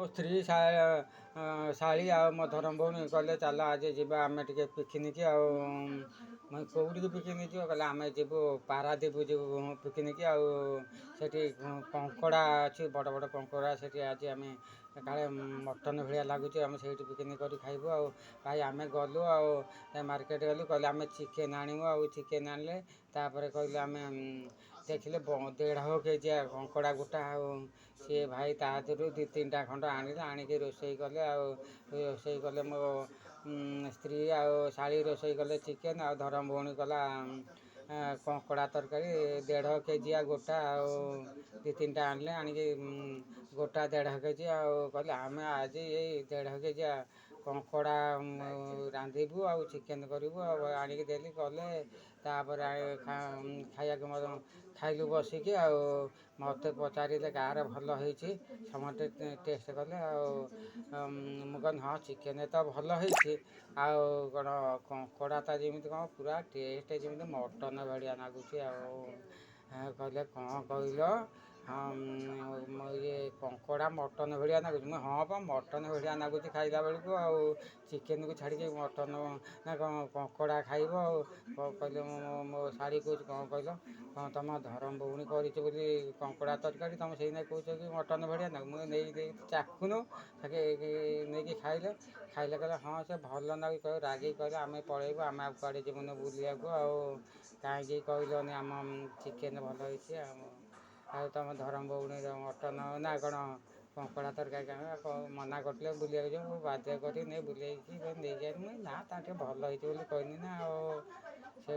ମୋ ସ୍ତ୍ରୀ ଶାଳୀ ଆଉ ମୋ ଧରମ ଭଉଣୀ କହିଲେ ଚାଲ ଆଜି ଯିବା ଆମେ ଟିକେ ପିକନିକ୍। ଆଉ ମୁଁ କେଉଁଠିକି ପିକନିକ୍ ଯିବ କହିଲେ ଆମେ ଯିବୁ ପାରାଦ୍ୱୀପ ଯିବୁ ପିକନିକ୍। ଆଉ ସେଠି କଙ୍କଡ଼ା ଅଛି, ବଡ଼ ବଡ଼ କଙ୍କଡ଼ା। ସେଠି ଆଜି ଆମେ କାଳେ ମଟନ୍ ଭଳିଆ ଲାଗୁଛି, ଆମେ ସେଇଠି ପିକନିକ୍ କରି ଖାଇବୁ। ଆଉ ଭାଇ ଆମେ ଗଲୁ ଆଉ ମାର୍କେଟ ଗଲୁ, କହିଲେ ଆମେ ଚିକେନ୍ ଆଣିବୁ। ଆଉ ଚିକେନ୍ ଆଣିଲେ ତାପରେ କହିଲେ ଆମେ ଦେଖିଲେ 1.5 କେଜିଆ କଙ୍କଡ଼ା ଗୋଟା। ଆଉ ସିଏ ଭାଇ ତା ଦେହରୁ 2-3ଟା ଖଣ୍ଡ ଆଣିଲେ, ଆଣିକି ରୋଷେଇ କଲେ। ଆଉ ରୋଷେଇ କଲେ ମୋ ସ୍ତ୍ରୀ ଆଉ ଶାଳୀ ରୋଷେଇ କଲେ ଚିକେନ୍, ଆଉ ଧରମ ଭଉଣୀ କଲା କଙ୍କଡ଼ା ତରକାରୀ 1.5 କେଜିଆ ଗୋଟା। ଆଉ 2-3ଟା ଆଣିଲେ, ଆଣିକି ଗୋଟା 1.5 କେଜି। ଆଉ କହିଲେ ଆମେ ଆଜି ଏଇ 1.5 କେଜିଆ କଙ୍କଡ଼ା ରାନ୍ଧିବୁ ଆଉ ଚିକେନ୍ କରିବୁ। ଆଉ ଆଣିକି ଦେଲି କଲେ। ତାପରେ ଖାଇବାକୁ ଖାଇଲୁ ବସିକି। ଆଉ ମୋତେ ପଚାରିଲେ କାହାର ଭଲ ହେଇଛି, ସମସ୍ତେ ଟେଷ୍ଟ କଲେ। ଆଉ ମୁଁ କହିଲି ହଁ ଚିକେନ୍ ତ ଭଲ ହେଇଛି, ଆଉ କ'ଣ କଙ୍କଡ଼ାଟା ଯେମିତି କ'ଣ ପୁରା ଟେଷ୍ଟ ଯେମିତି ମଟନ୍ ଭଳିଆ ଲାଗୁଛି। ଆଉ କହିଲେ କ'ଣ କହିଲ, ଇଏ କଙ୍କଡ଼ା ମଟନ୍ ଭଳିଆ ଲାଗୁଛି। ମୁଁ ହଁ ପା ମଟନ୍ ଭଳିଆ ଲାଗୁଛି ଖାଇଲା ବେଳକୁ। ଆଉ ଚିକେନ୍କୁ ଛାଡ଼ିକି ମଟନ୍ ନା କ'ଣ କଙ୍କଡ଼ା ଖାଇବ। ଆଉ କହିଲେ ମୋ ଶାଢ଼ୀ କହୁଛି କ'ଣ କହିଲ, କ'ଣ ତମ ଧରମ ଭଉଣୀ କରିଛି ବୋଲି କଙ୍କଡ଼ା ତରକାରୀ, ତମେ ସେଇନାଇ କହୁଛ କି ମଟନ୍ ଭଳିଆ ନା। ମୁଁ ନେଇକି ଚାଖୁନୁ ତାକେ ନେଇକି ଖାଇଲେ କହିଲେ ହଁ ସେ ଭଲ ଲାଗୁଛି। କହିଲେ ରାଗିକି କହିଲେ ଆମେ ପଳେଇବୁ, ଆମେ ଆଉ କୁଆଡ଼େ ଯିବୁନି ବୁଲିବାକୁ। ଆଉ କାହିଁକି କହିଲନି ଆମ ଚିକେନ୍ ଭଲ ହେଇଛି। ଆଉ ତମ ଧରମ ଭଉଣୀର ମଟନ୍ ନା କ'ଣ କଙ୍କଡ଼ା ତରକାରୀ ମନା କରିଥିଲେ ବୁଲିବାକୁ ଯିବ। ମୁଁ ବାଧ୍ୟ କରି ନେଇ ବୁଲେଇକି ନେଇକି ଆଇଲି। ନା ତା ଟିକେ ଭଲ ହେଇଛି ବୋଲି କହିନି ନା। ଆଉ ସେ